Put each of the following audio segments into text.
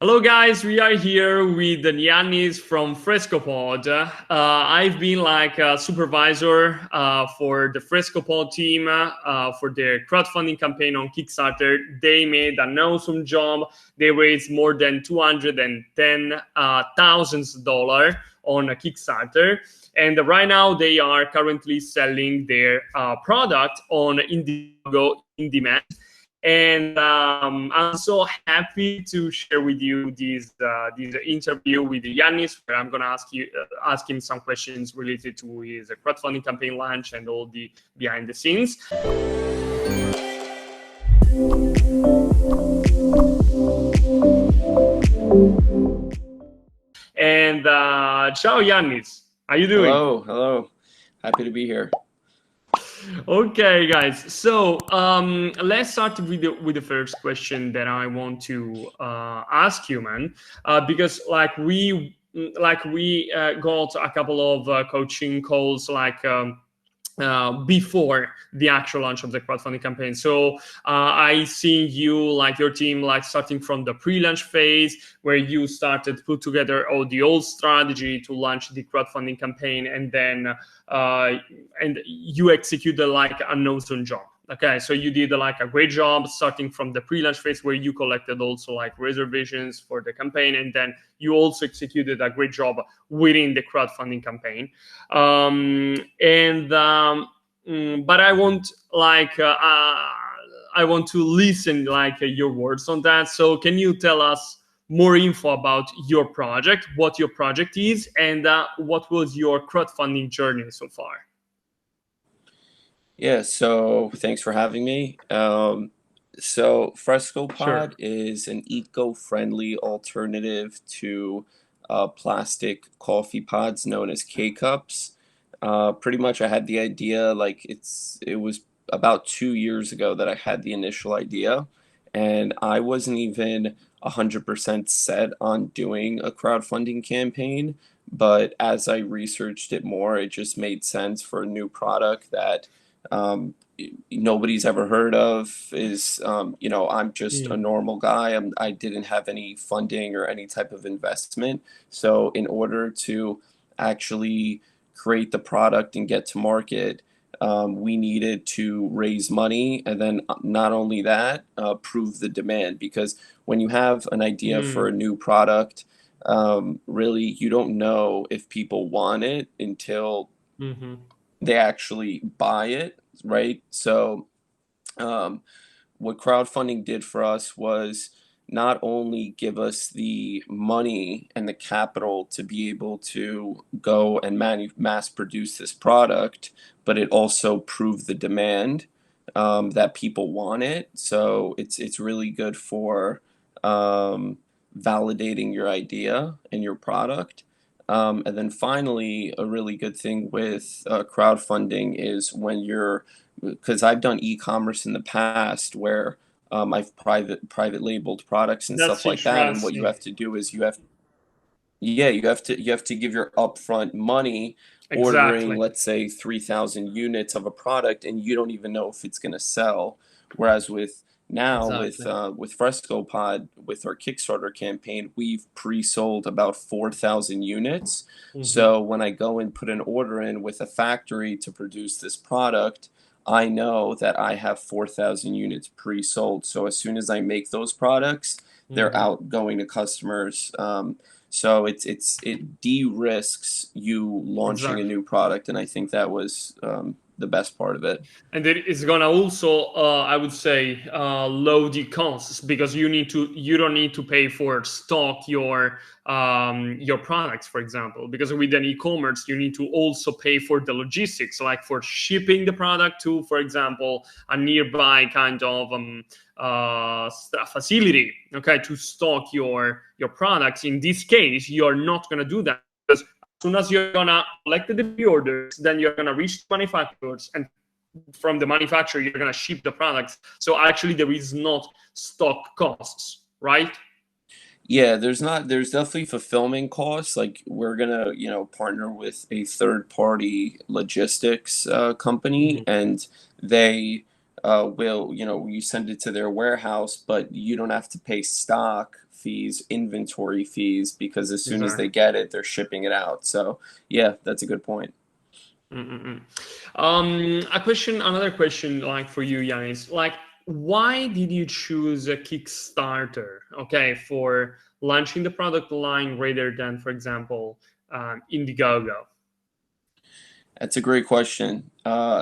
Hello guys, we are here with Yannis from Frescopod. I've been like a supervisor for the Frescopod team for their crowdfunding campaign on Kickstarter. They made an awesome job. They raised more than $210,000 on a Kickstarter. And right now they are currently selling their product on indiegogo in demand. And I'm so happy to share with you this interview with Yannis, where I'm gonna ask him some questions related to his crowdfunding campaign launch and all the behind the scenes. And ciao, Yannis. How you doing? Hello. Happy to be here. Okay, guys. So let's start with the first question that I want to ask you, man, because we got a couple of coaching calls before the actual launch of the crowdfunding campaign. So I see you, like your team, like starting from the pre-launch phase where you started to put together all the old strategy to launch the crowdfunding campaign, and then and you executed like an awesome job. Okay, so you did like a great job starting from the pre-launch phase where you collected also like reservations for the campaign, and then you also executed a great job within the crowdfunding campaign. But I want I want to listen your words on that. So can you tell us more info about your project, what your project is, and what was your crowdfunding journey so far? Yeah, so thanks for having me. So Frescopod Sure. is an eco-friendly alternative to plastic coffee pods known as K-cups. Pretty much I had the idea, it was about 2 years ago that I had the initial idea, and I wasn't even 100% set on doing a crowdfunding campaign, but as I researched it more, it just made sense for a new product that um, nobody's ever heard of. I'm just a Mm. normal guy. I didn't have any funding or any type of investment. So in order to actually create the product and get to market, we needed to raise money, and then not only that, prove the demand. Because when you have an idea for a Mm. new product, really you don't know if people want it until Mm-hmm. they actually buy it, right? So um, what crowdfunding did for us was not only give us the money and the capital to be able to go and mass produce this product, but it also proved the demand, that people want it. So it's really good for validating your idea and your product. And then finally, a really good thing with crowdfunding is when you're, because I've done e-commerce in the past where I've private labeled products and That's stuff like that, and what you interesting. have to do is you have to give your upfront money, ordering, Exactly. let's say, 3,000 units of a product, and you don't even know if it's going to sell. Whereas Exactly. with Frescopod, with our Kickstarter campaign, we've pre-sold about 4,000 units. Mm-hmm. So when I go and put an order in with a factory to produce this product, I know that I have 4,000 units pre-sold. So as soon as I make those products, they're Mm-hmm. out going to customers. So it de-risks you launching a Exactly. new product, and I think that was the best part of it. And it is gonna also, I would say, low the costs because you don't need to pay for stock your products, for example. Because with an e-commerce, you need to also pay for the logistics, like for shipping the product to, for example, a nearby kind of facility, okay, to stock your products. In this case, you're not gonna do that because as soon as you're gonna collect the pre-orders, then you're gonna reach the manufacturers, and from the manufacturer you're going to ship the products, so actually there is not stock costs, right? Yeah, there's definitely fulfillment costs. Like we're gonna, partner with a third party logistics company, Mm-hmm. and they will, you send it to their warehouse, but you don't have to pay stock fees, inventory fees, because as soon as they Exactly. get it, they're shipping it out. So yeah, that's a good point. Another question, like for you, Yannis, like why did you choose a Kickstarter, okay, for launching the product line rather than, for example, Indiegogo? That's a great question.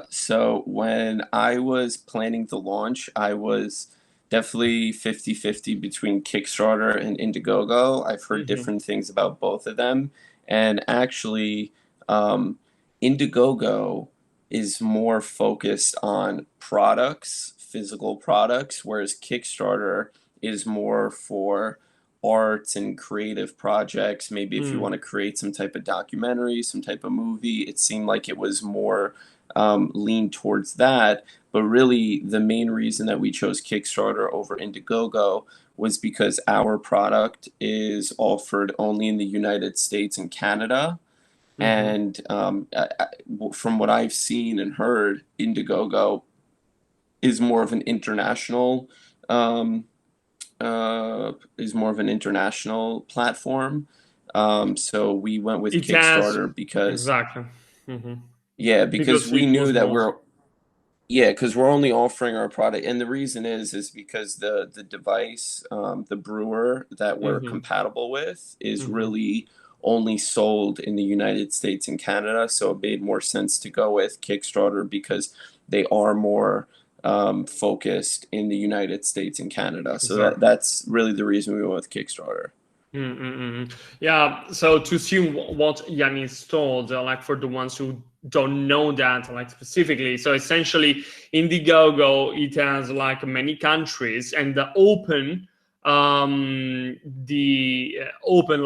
So when I was planning the launch, I was definitely 50-50 between Kickstarter and Indiegogo. I've heard Hmm. different things about both of them. And actually, um, Indiegogo is more focused on products, physical products, whereas Kickstarter is more for arts and creative projects. Maybe if you want to create some type of documentary, some type of movie, it seemed like it was more leaned towards that. But really, the main reason that we chose Kickstarter over Indiegogo was because our product is offered only in the United States and Canada. Hmm. And from what I've seen and heard, Indiegogo is more of an international um, platform. So we went with It has, Kickstarter because, exactly. Hmm. yeah, because Because we it knew was that most. because we're only offering our product, and the reason is because the device, the brewer that we're Hmm. compatible with, is Hmm. really only sold in the United States and Canada. So it made more sense to go with Kickstarter because they are more focused in the United States and Canada. So Exactly. that's really the reason we went with Kickstarter. Mm-mm-mm. Yeah, so to assume what Yannis told, like for the ones who don't know that, like specifically, so essentially Indiegogo, it has like many countries and open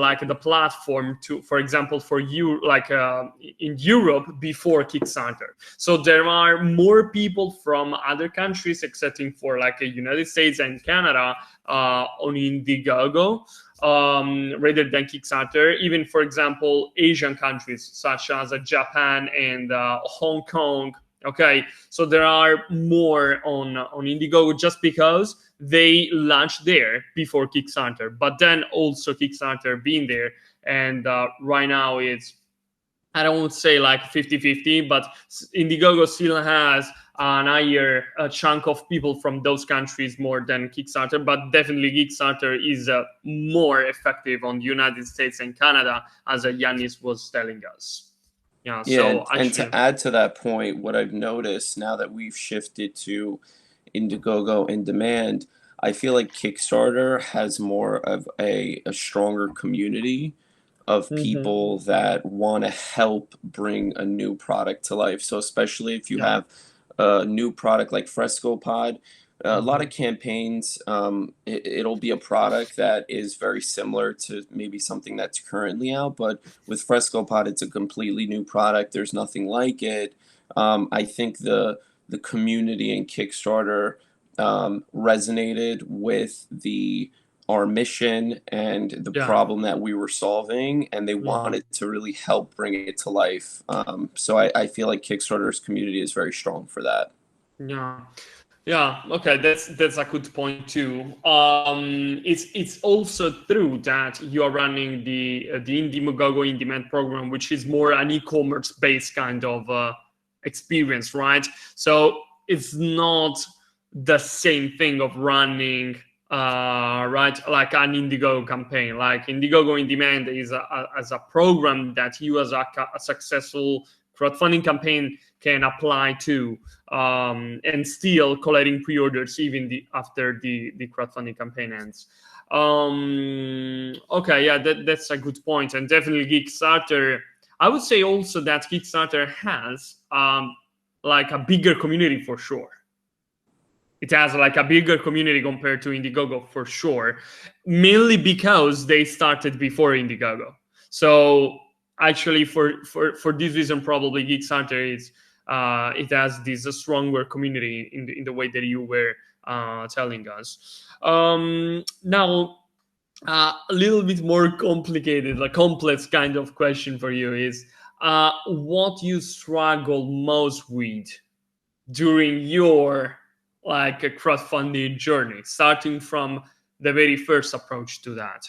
like the platform to, for example, for you, like in Europe before Kickstarter. So there are more people from other countries, excepting for like the United States and Canada, on Indiegogo, rather than Kickstarter. Even, for example, Asian countries such as Japan and Hong Kong. Okay, so there are more on Indiegogo just because they launched there before Kickstarter, but then also Kickstarter being there, and right now it's, I don't say like 50-50, but Indiegogo still has an higher chunk of people from those countries more than Kickstarter, but definitely Kickstarter is more effective on the United States and Canada, as Yannis was telling us. Yeah, Yeah, so and actually, to add to that point, what I've noticed now that we've shifted to Indiegogo in demand, I feel like Kickstarter has more of a stronger community of hmm, people that want to help bring a new product to life. So especially if you yeah, have a new product like Frescopod, a lot hmm, of campaigns, it'll be a product that is very similar to maybe something that's currently out, but with Frescopod, it's a completely new product. There's nothing like it. I think the community in Kickstarter resonated with our mission and the yeah. problem that we were solving, and they Hmm. wanted to really help bring it to life. So I feel like Kickstarter's community is very strong for that. Yeah. Yeah, okay, that's a good point too. It's also true that you are running the Indiegogo in demand program, which is more an e-commerce based kind of experience, right? So it's not the same thing of running right, like an Indiegogo campaign. Like Indiegogo in demand is as a program that you as a successful crowdfunding campaign can apply to, and still collecting pre-orders even after the crowdfunding campaign ends. Okay, yeah, that's a good point, and definitely Kickstarter. I would say also that Kickstarter has like a bigger community for sure. It has like a bigger community compared to Indiegogo for sure, mainly because they started before Indiegogo. So actually, for this reason, probably Kickstarter is it has this stronger community in the way that you were telling us. Now, a little bit more complicated, like complex kind of question for you is what you struggle most with during your like a crowdfunding journey, starting from the very first approach to that?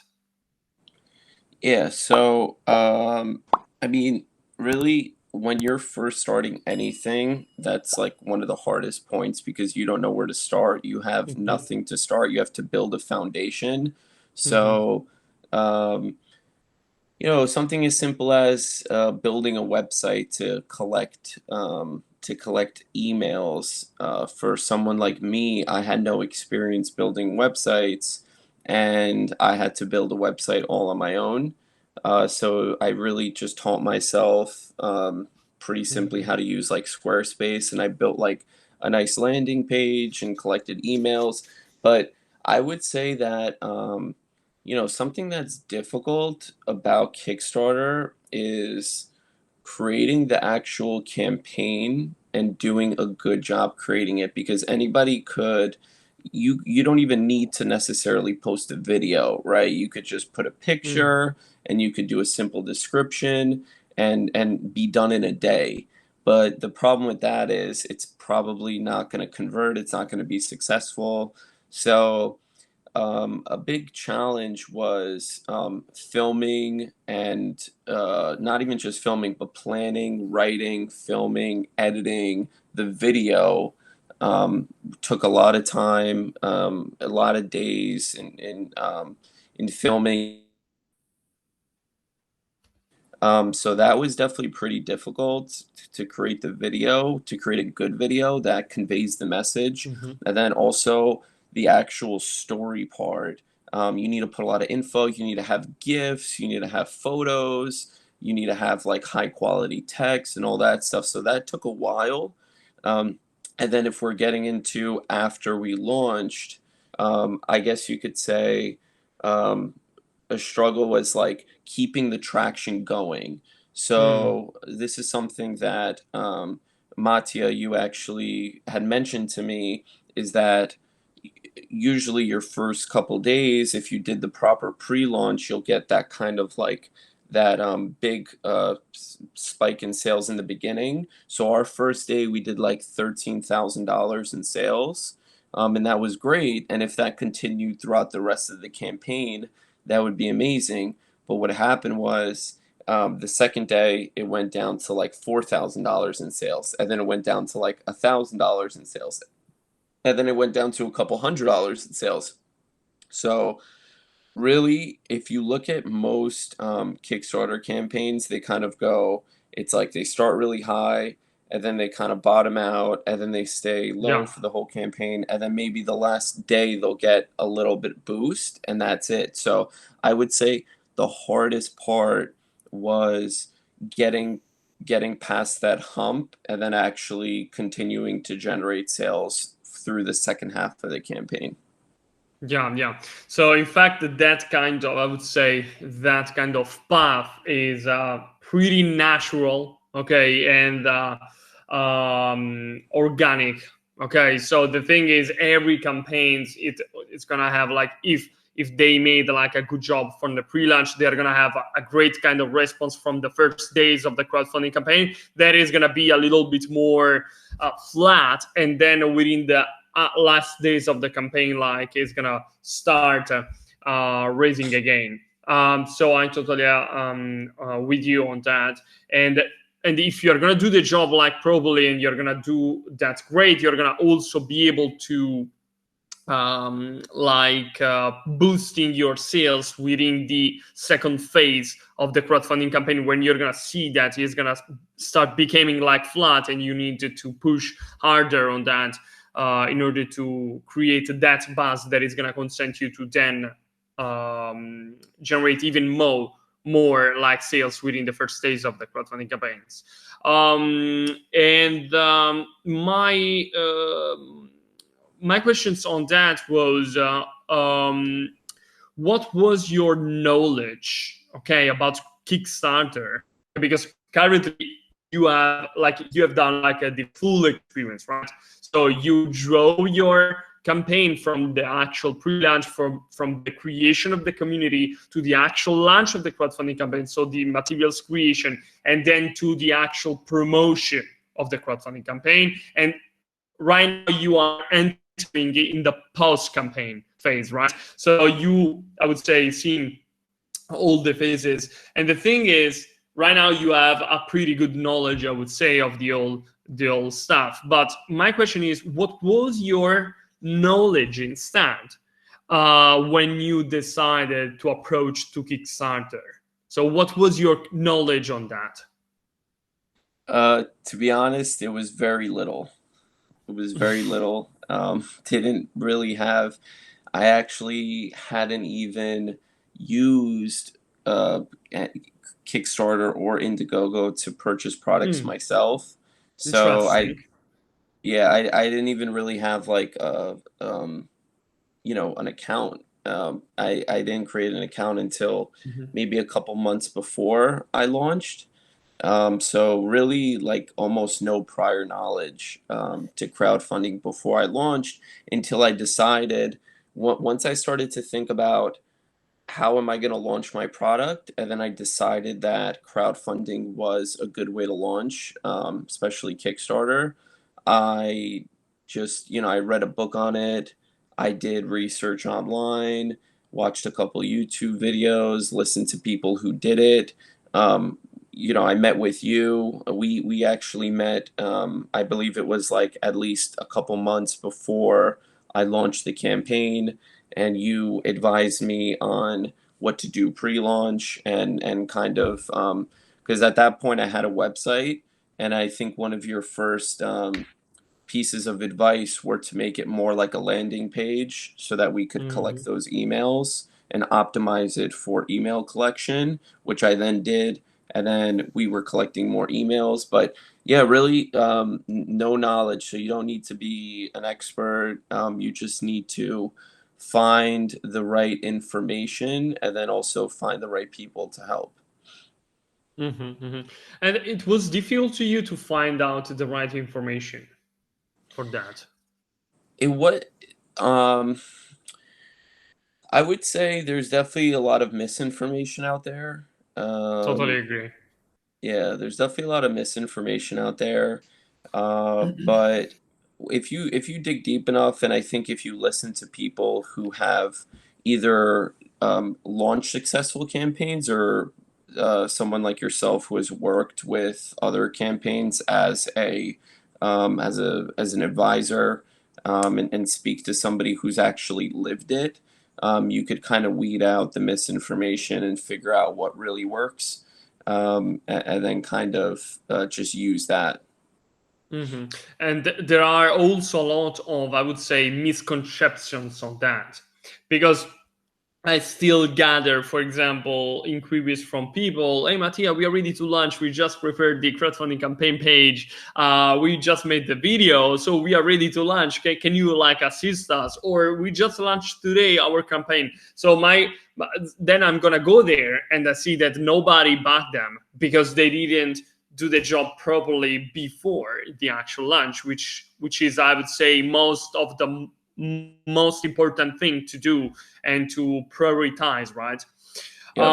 Yeah, so I mean, really, when you're first starting anything, that's like one of the hardest points because you don't know where to start. You have Mm-hmm. nothing to start. You have to build a foundation. Mm-hmm. So, um, something as simple as building a website to collect emails. For someone like me, I had no experience building websites, and I had to build a website all on my own. So I really just taught myself pretty simply Mm-hmm. how to use like Squarespace, and I built like a nice landing page and collected emails. But I would say that something that's difficult about Kickstarter is creating the actual campaign and doing a good job creating it because anybody could you don't even need to necessarily post a video, right? You could just put a picture and you could do a simple description and be done in a day. But the problem with that is it's probably not going to convert, it's not going to be successful. So a big challenge was filming and not even just filming, but planning, writing, filming, editing the video. Took a lot of time, a lot of days in filming. So that was definitely pretty difficult to create the video, to create a good video that conveys the message. Mm-hmm. And then also the actual story part. You need to put a lot of info, you need to have GIFs, you need to have photos, you need to have like high quality text and all that stuff. So that took a while. Um, and then if we're getting into after we launched, I guess you could say um, a struggle was like keeping the traction going. Mm. So this is something that Mattia, you actually had mentioned to me, is that usually your first couple days, if you did the proper pre-launch, you'll get that kind of like that big spike in sales in the beginning. So our first day we did like $13,000 in sales, and that was great. And if that continued throughout the rest of the campaign, that would be amazing. But what happened was the second day it went down to like $4,000 in sales, and then it went down to like $1,000 in sales, and then it went down to a couple $100 in sales. So really, if you look at most Kickstarter campaigns, they kind of go, it's like they start really high and then they kind of bottom out and then they stay low Yeah. for the whole campaign. And then maybe the last day they'll get a little bit boost and that's it. So I would say the hardest part was getting past that hump and then actually continuing to generate sales through the second half of the campaign. Yeah, yeah. So in fact, that kind of, I would say, that kind of path is pretty natural, okay, and organic. Okay, so the thing is, every campaigns it's gonna have like if they made like a good job from the pre-launch, they're gonna have a great kind of response from the first days of the crowdfunding campaign. That is gonna be a little bit more flat, and then within the last days of the campaign, like it's gonna start raising again. So I'm totally with you on that. And if you're gonna do the job like properly and you're gonna do that great, you're gonna also be able to boosting your sales within the second phase of the crowdfunding campaign, when you're gonna see that it's gonna start becoming like flat and you need to push harder on that in order to create that buzz that is gonna consent you to then generate even more like sales within the first stage of the crowdfunding campaigns. And my questions on that was what was your knowledge, okay, about Kickstarter? Because currently you have done like the full experience, right? So you drove your campaign from the actual pre-launch, from the creation of the community to the actual launch of the crowdfunding campaign, so the materials creation, and then to the actual promotion of the crowdfunding campaign. And right now you are entering in the post-campaign phase, right? So you, I would say, seen all the phases. And the thing is, right now you have a pretty good knowledge, I would say, of the old stuff. But my question is, what was your knowledge instead when you decided to approach to Kickstarter? So what was your knowledge on that? To be honest, it was very little. It was very little. Didn't really have. I actually hadn't even used Kickstarter or Indiegogo to purchase products myself. So Interesting. I didn't even really have like an account. I didn't create an account until maybe a couple months before I launched. So really like almost no prior knowledge to crowdfunding before I launched until I decided once I started to think about how am I going to launch my product, and then I decided that crowdfunding was a good way to launch, especially Kickstarter. I just, I read a book on it. I did research online, watched a couple YouTube videos, listened to people who did it. I met with you. We actually met. I believe it was like at least a couple months before I launched the campaign, and you advised me on what to do pre-launch and kind of because at that point I had a website, and I think one of your first pieces of advice were to make it more like a landing page so that we could collect those emails and optimize it for email collection, which I then did. And then we were collecting more emails. But yeah, really no knowledge. So you don't need to be an expert. You just need to find the right information and then also find the right people to help. And it was difficult to you to find out the right information for that. It what I would say there's definitely a lot of misinformation out there. Totally Um, agree. yeah, there's definitely a lot of misinformation out there. But if you dig deep enough, and I think if you listen to people who have either launched successful campaigns or someone like yourself who has worked with other campaigns as an advisor, and speak to somebody who's actually lived it, you could kind of weed out the misinformation and figure out what really works, and then kind of just use that. And there are also a lot of, I would say, misconceptions on that, because I still gather, for example, inquiries from people. Hey, Mattia, we are ready to launch. We just prepared the crowdfunding campaign page. We just made the video, so we are ready to launch. Can you like assist us? Or we just launched today our campaign. So then I'm gonna go there and I see that nobody backed them because they didn't do the job properly before the actual launch, which is, I would say, most of the most important thing to do and to prioritize, right? Yep.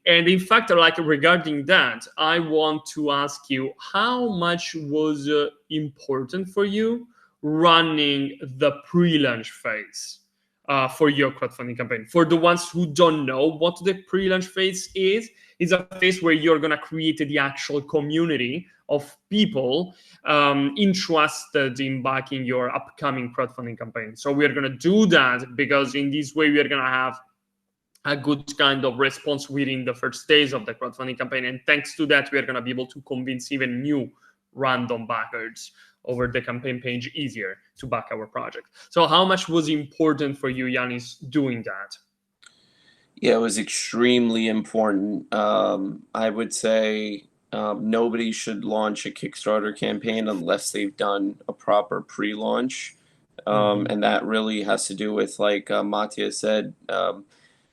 And in fact, like regarding that, I want to ask you, how much was important for you running the pre-launch phase for your crowdfunding campaign? For the ones who don't know what the pre-launch phase is a phase where you're going to create the actual community of people interested in backing your upcoming crowdfunding campaign. So we are going to do that because in this way we are going to have a good kind of response within the first days of the crowdfunding campaign. And thanks to that, we are going to be able to convince even new random backers over the campaign page easier to back our project. So how much was important for you, Yannis, doing that? Yeah, it was extremely important. I would say nobody should launch a Kickstarter campaign unless they've done a proper pre-launch. And that really has to do with, like Mattia said,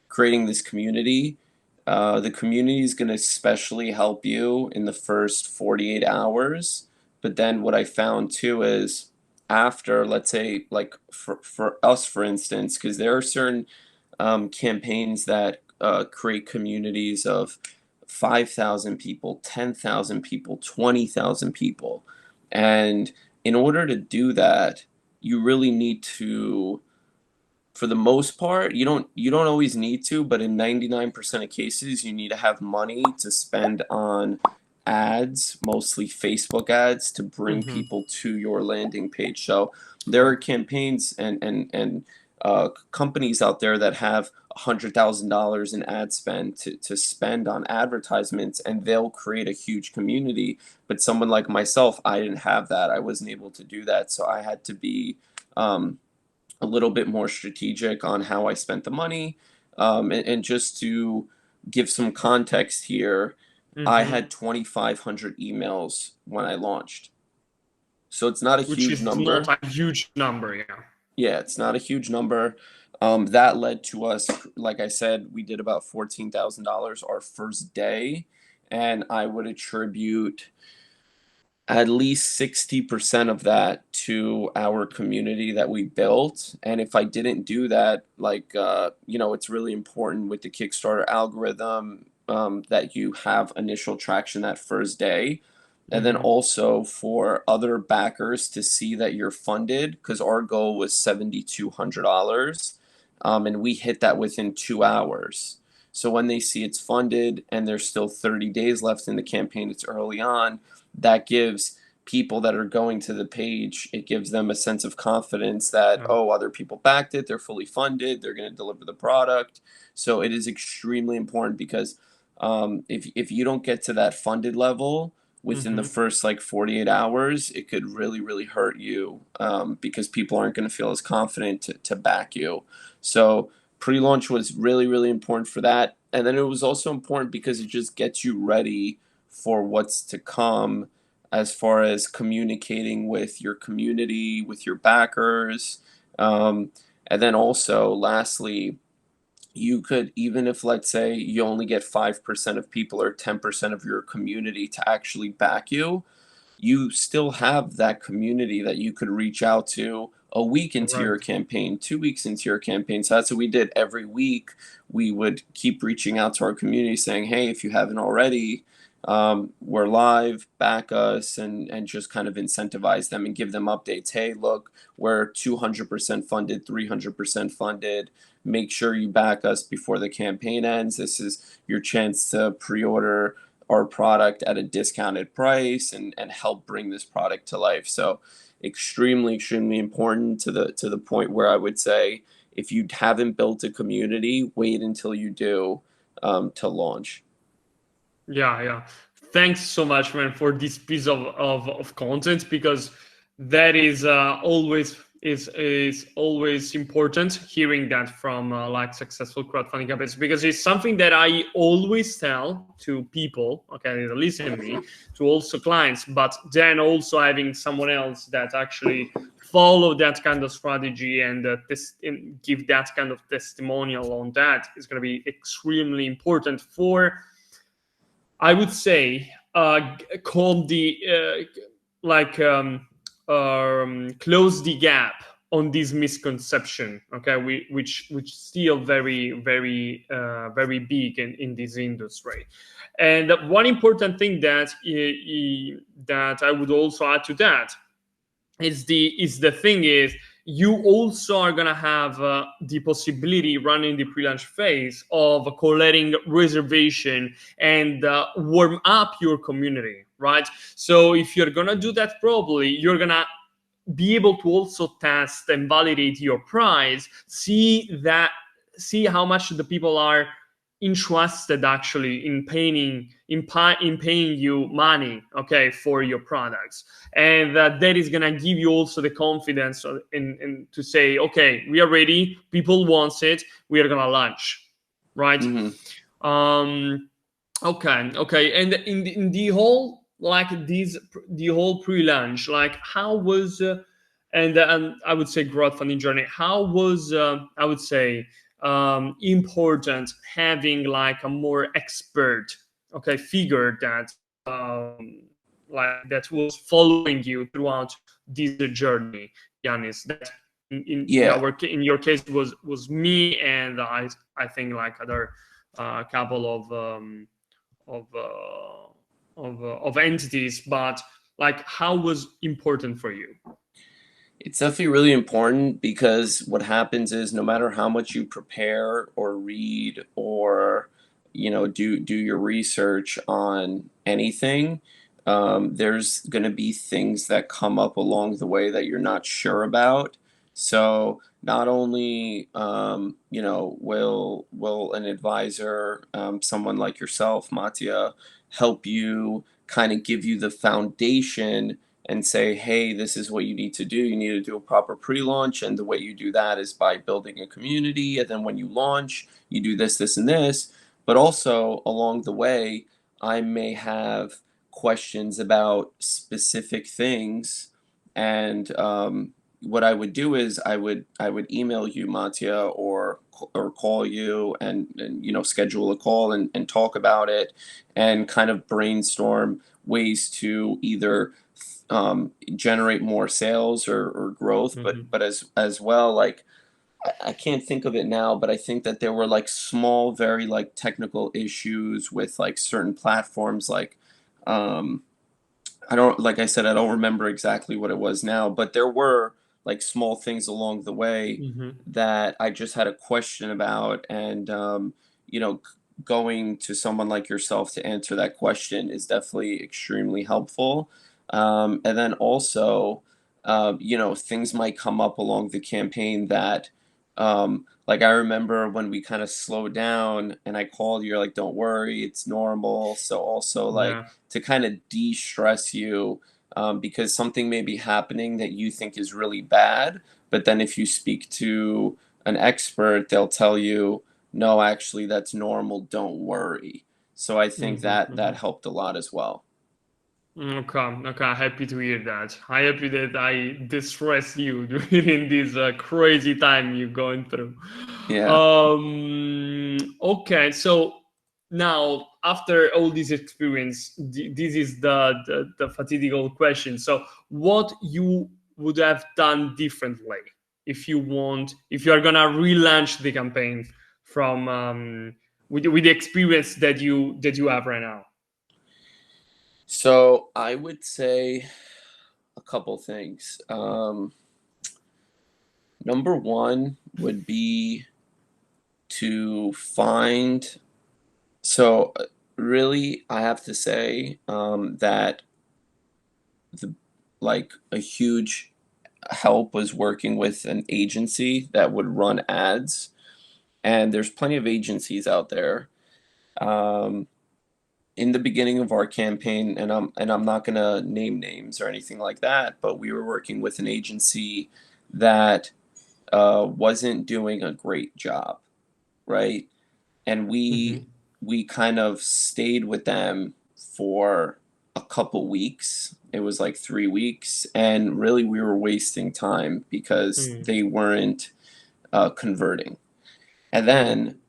creating this community. The community is going to especially help you in the first 48 hours. But then what I found too is after, let's say, like for us, for instance, because there are certain campaigns that create communities of 5,000 people, 10,000 people, 20,000 people. And in order to do that, you really need to, for the most part, you don't always need to, but in 99% of cases, you need to have money to spend on ads, mostly Facebook ads, to bring people to your landing page. So there are campaigns and companies out there that have $100,000 in ad spend to spend on advertisements, and they'll create a huge community. But someone like myself, I didn't have that. I wasn't able to do that. So I had to be a little bit more strategic on how I spent the money. And just to give some context here, I had 2,500 emails when I launched. So it's not a which huge is not number. a huge number. Yeah. Yeah, it's not a huge number. That led to us, like I said, we did about $14,000 our first day. And I would attribute at least 60% of that to our community that we built. And if I didn't do that, like, it's really important with the Kickstarter algorithm that you have initial traction that first day. And then also for other backers to see that you're funded, because our goal was $7,200. And we hit that within 2 hours. So when they see it's funded and there's still 30 days left in the campaign, it's early on, that gives people that are going to the page, it gives them a sense of confidence that, oh, other people backed it, they're fully funded, they're going to deliver the product. So it is extremely important because if you don't get to that funded level within the first like 48 hours, it could really, really hurt you because people aren't going to feel as confident to back you. So pre-launch was really, really important for that. And then it was also important because it just gets you ready for what's to come as far as communicating with your community, with your backers. And then also, lastly, you could, even if, let's say, you only get 5% of people or 10% of your community to actually back you, you still have that community that you could reach out to a week into your campaign, 2 weeks into your campaign. So that's what we did every week. We would keep reaching out to our community saying, hey, if you haven't already, we're live, back us, and just kind of incentivize them and give them updates. Hey, look, we're 200% funded, 300% funded. Make sure you back us before the campaign ends. This is your chance to pre-order our product at a discounted price and help bring this product to life. So extremely, extremely important to the point where I would say, if you haven't built a community, wait until you do to launch. Yeah. Thanks so much, man, for this piece of content, because that is always important hearing that from like successful crowdfunding campaigns, because it's something that I always tell to people, okay, that listen to me, to also clients, but then also having someone else that actually follow that kind of strategy and give that kind of testimonial on that is going to be extremely important for, I would say, called the close the gap on this misconception, okay, which still very very big in this industry. And one important thing that that I would also add to that is the thing is, you also are going to have the possibility running the pre-launch phase of collecting reservation and warm up your community, right? So if you're going to do that properly, you're going to be able to also test and validate your price, see how much the people are interested actually in paying you money, okay, for your products. And that is gonna give you also the confidence in to say, okay, we are ready, people want it, we are gonna launch, right? Okay. And in the whole, like, the whole pre-launch, like, how was and I would say crowdfunding journey, how was I would say important having like a more expert, okay, figure that like that was following you throughout this journey, Yannis? That in your case was me, and I think like other couple of entities, but like, how was important for you? It's definitely really important because what happens is no matter how much you prepare or read or do your research on anything, there's going to be things that come up along the way that you're not sure about. So not only will an advisor, someone like yourself, Mattia, help you kind of give you the foundation and say, hey, this is what you need to do. You need to do a proper pre-launch, and the way you do that is by building a community. And then when you launch, you do this, this, and this. But also along the way, I may have questions about specific things, and what I would do is I would email you, Mattia, or call you and schedule a call and talk about it and kind of brainstorm ways to either generate more sales or growth, Hmm. but as well, like I can't think of it now, but I think that there were like small, very like technical issues with like certain platforms, like um, I don't, like I said, I don't remember exactly what it was now, but there were like small things along the way Hmm. that I just had a question about, and you know, going to someone like yourself to answer that question is definitely extremely helpful. And then also, things might come up along the campaign that, like I remember when we kind of slowed down and I called you, you're like, "Don't worry, it's normal." So also like Yeah. to kind of de-stress you, because something may be happening that you think is really bad, but then if you speak to an expert, they'll tell you, no, actually, that's normal, don't worry. So I think Hmm. that that Hmm. helped a lot as well. Okay, okay, happy to hear that. I happy that I distress you during this crazy time you're going through. Yeah. Okay, so now after all this experience, this is the fatiguing question. So, what you would have done differently if you want, if you are gonna relaunch the campaign from with the experience that you have right now? So I would say a couple things. Number one would be to find, so really, I have to say that the like a huge help was working with an agency that would run ads, and there's plenty of agencies out there. Um, in the beginning of our campaign, and I'm not gonna name names or anything like that, but we were working with an agency that wasn't doing a great job, right? And we kind of stayed with them for a couple weeks. It was like 3 weeks, and really we were wasting time because Mm-hmm. they weren't converting. And Mm. then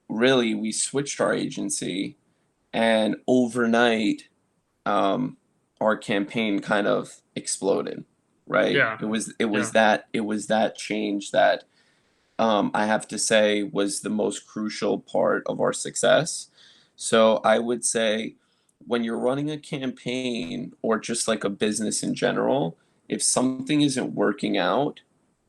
really we switched our agency, and overnight um, our campaign kind of exploded. Right? Yeah, It was yeah. that change that I have to say was the most crucial part of our success. So I would say when you're running a campaign or just like a business in general, if something isn't working out,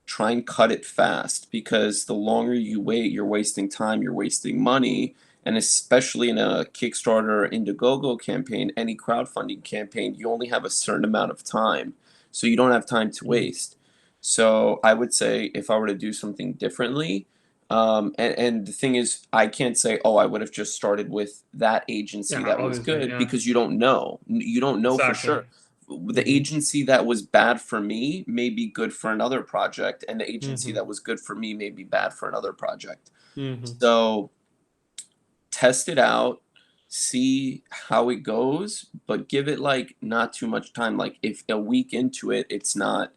try and cut it fast, because the longer you wait, you're wasting time, you're wasting money. And especially in a Kickstarter or Indiegogo campaign, any crowdfunding campaign, you only have a certain amount of time. So you don't have time to Mm. waste. So I would say if I were to do something differently, and the thing is, I can't say, oh, I would have just started with that agency Yeah, that was obviously, good, yeah. because you don't know. You don't know for Exactly. sure. The Hmm. agency that was bad for me may be good for another project, and the agency Hmm. that was good for me may be bad for another project. Hmm. So test it out, see how it goes, but give it like not too much time. Like if a week into it, it's not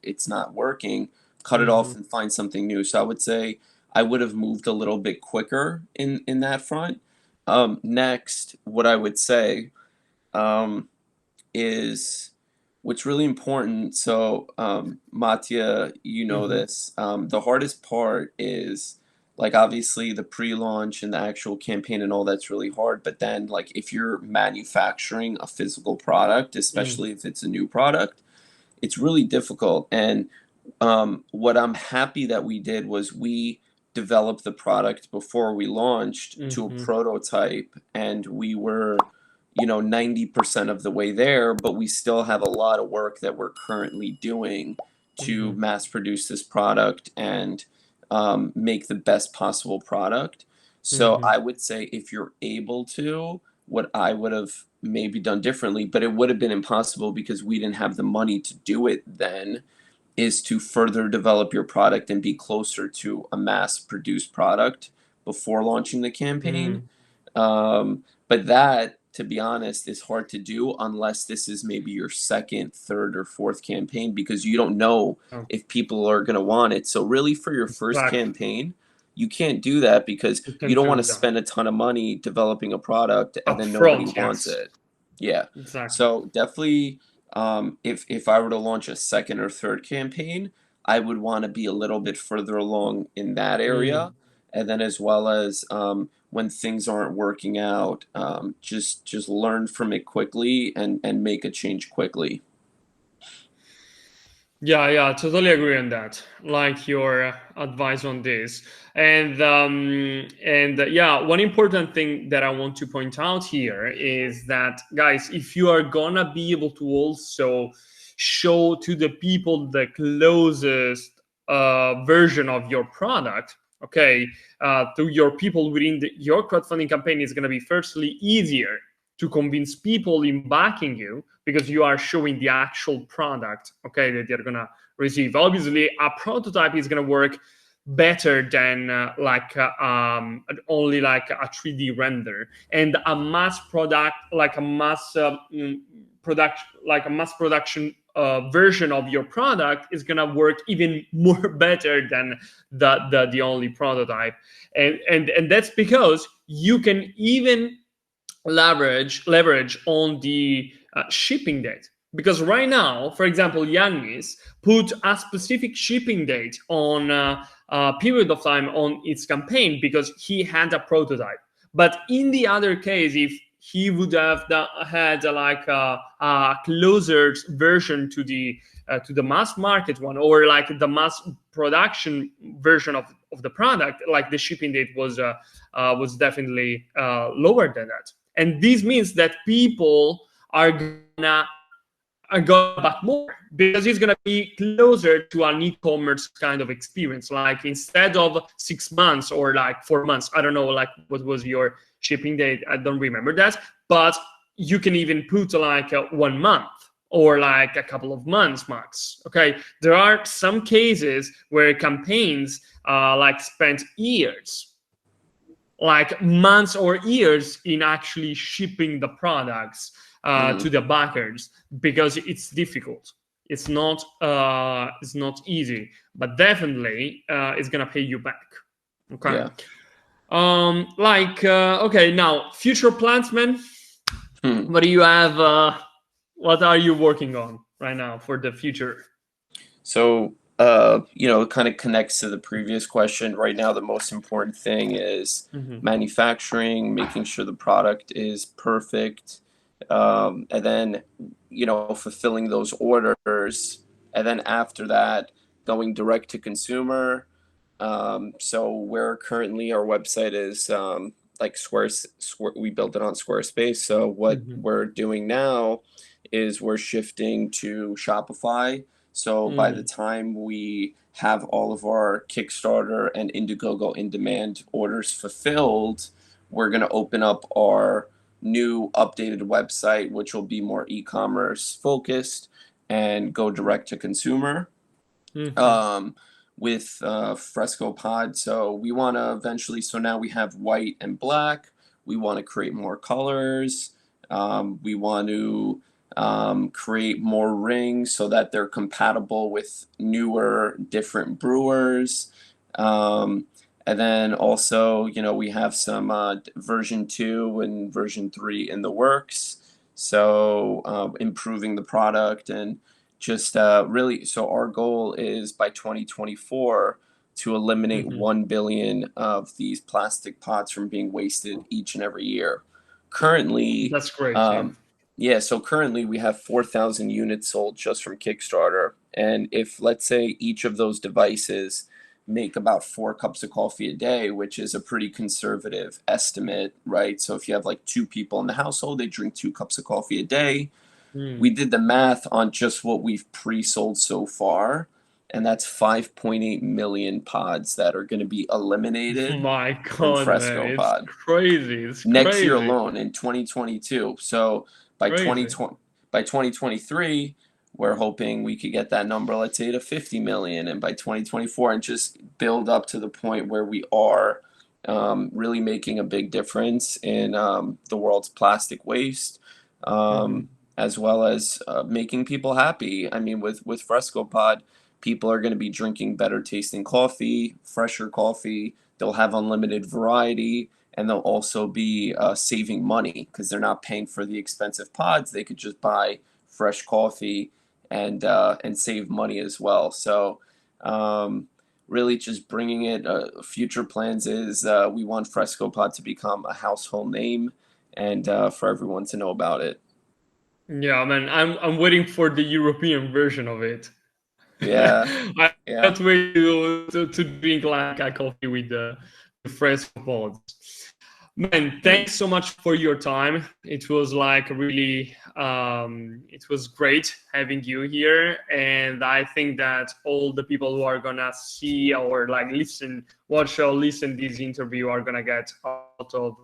working, cut it off Hmm. and find something new. So I would say I would have moved a little bit quicker in that front. Next, what I would say um, is what's really important. So, Mattia, you know Hmm. this. The hardest part is like obviously the pre-launch and the actual campaign and all that's really hard. But then, like, if you're manufacturing a physical product, Mm. especially if it's a new product, it's really difficult. And What I'm happy that we did was we developed the product before we launched to a Mm-hmm. prototype, and we were, 90% of the way there, but we still have a lot of work that we're currently doing to Mm-hmm. mass produce this product and make the best possible product. So Mm-hmm. I would say if you're able to, what I would have maybe done differently, but it would have been impossible because we didn't have the money to do it then, is to further develop your product and be closer to a mass produced product before launching the campaign. Mm-hmm. But that, to be honest, is hard to do unless this is maybe your second, third, or fourth campaign because you don't know Oh, if people are going to want it. So, really, for your first exactly. campaign, you can't do that because You you can don't want to do that spend a ton of money developing a product and then nobody upfront. wants Yes, it. Yeah. exactly. So, definitely, if I were to launch a second or third campaign, I would want to be a little bit further along in that Mm. area, and then as well as when things aren't working out, just learn from it quickly and make a change quickly. Yeah, yeah, totally agree on that. Like your advice on this, and yeah, one important thing that I want to point out here is that, guys, if you are gonna be able to also show to the people the closest version of your product, okay, to your people within your crowdfunding campaign, is gonna be firstly easier to convince people in backing you because you are showing the actual product, okay, that they're gonna receive. Obviously, a prototype is gonna work better than only like a 3D render, and a mass product, like a mass production, like a mass production version of your product is gonna work even more better than the only prototype, and that's because you can even leverage on the shipping date, because right now, for example, Yannis put a specific shipping date on a period of time on its campaign because he had a prototype. But in the other case, if he would have had like a closer version to the mass market one, or like the mass production version of the product, like the shipping date was definitely lower than that. And this means that people are gonna back more because it's gonna be closer to an e-commerce kind of experience. Like instead of 6 months or like 4 months, I don't know, like what was your shipping date? I don't remember that, but you can even put like 1 month or like a couple of months max. Okay, there are some cases where campaigns like spent years, like months or years, in actually shipping the products to Hmm. the backers because it's difficult. It's not easy, but definitely it's gonna pay you back. Okay. Yeah. Okay, now future plans, man. Hmm. What do you have? What are you working on right now for the future? So, it kind of connects to the previous question. Right now, the most important thing is Mm-hmm. manufacturing, making sure the product is perfect, and then, fulfilling those orders. And then after that, going direct to consumer. So where currently our website is like we built it on Squarespace. So what Mm-hmm. we're doing now is we're shifting to Shopify. So by the Mm. time we have all of our Kickstarter and Indiegogo in demand orders fulfilled, we're going to open up our new updated website, which will be more e-commerce focused and go direct to consumer. Mm-hmm. Um, with Frescopod. So we want to eventually, so now we have white and black. We want to create more colors. We want to create more rings so that they're compatible with newer, different brewers. Um, and then also, we have some version 2 and version 3 in the works. So improving the product and just really, so our goal is by 2024 to eliminate Mm-hmm. 1 billion of these plastic pots from being wasted each and every year. Currently, That's great. Yeah. um, yeah, so currently we have 4,000 units sold just from Kickstarter, And if, let's say, each of those devices make about 4 cups of coffee a day, which is a pretty conservative estimate, right? So if you have like 2 people in the household, they drink 2 cups of coffee a day. We did the math on just what we've pre-sold so far, and that's 5.8 million pods that are going to be eliminated My from God, man, it's Frescopod crazy. It's next year crazy. alone in 2022. So by Crazy. 2020, by 2023, we're hoping we could get that number, let's say, to 50 million, and by 2024, and just build up to the point where we are really making a big difference in the world's plastic waste, Mhm. as well as making people happy. I mean, with Frescopod, people are going to be drinking better tasting coffee, fresher coffee. They'll have unlimited variety, and they'll also be saving money because they're not paying for the expensive pods. They could just buy fresh coffee and save money as well. So really just bringing it. Future plans is we want Frescopod to become a household name and for everyone to know about it. Yeah, man, I'm waiting for the European version of it. Yeah, I yeah, can't wait to drink like a coffee with the Fresco. Man, great. thanks so much for your time. It was like really, it was great having you here. And I think that all the people who are gonna see or like listen, watch or listen this interview are gonna get a lot of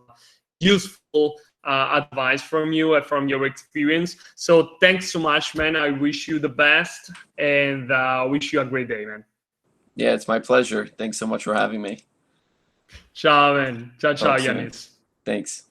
useful advice from you and from your experience. So thanks so much, man. I wish you the best and wish you a great day, man. Yeah, it's my pleasure. Thanks so much for having me. Ciao, man. Ciao, ciao, Talk soon. Yannis. Thanks.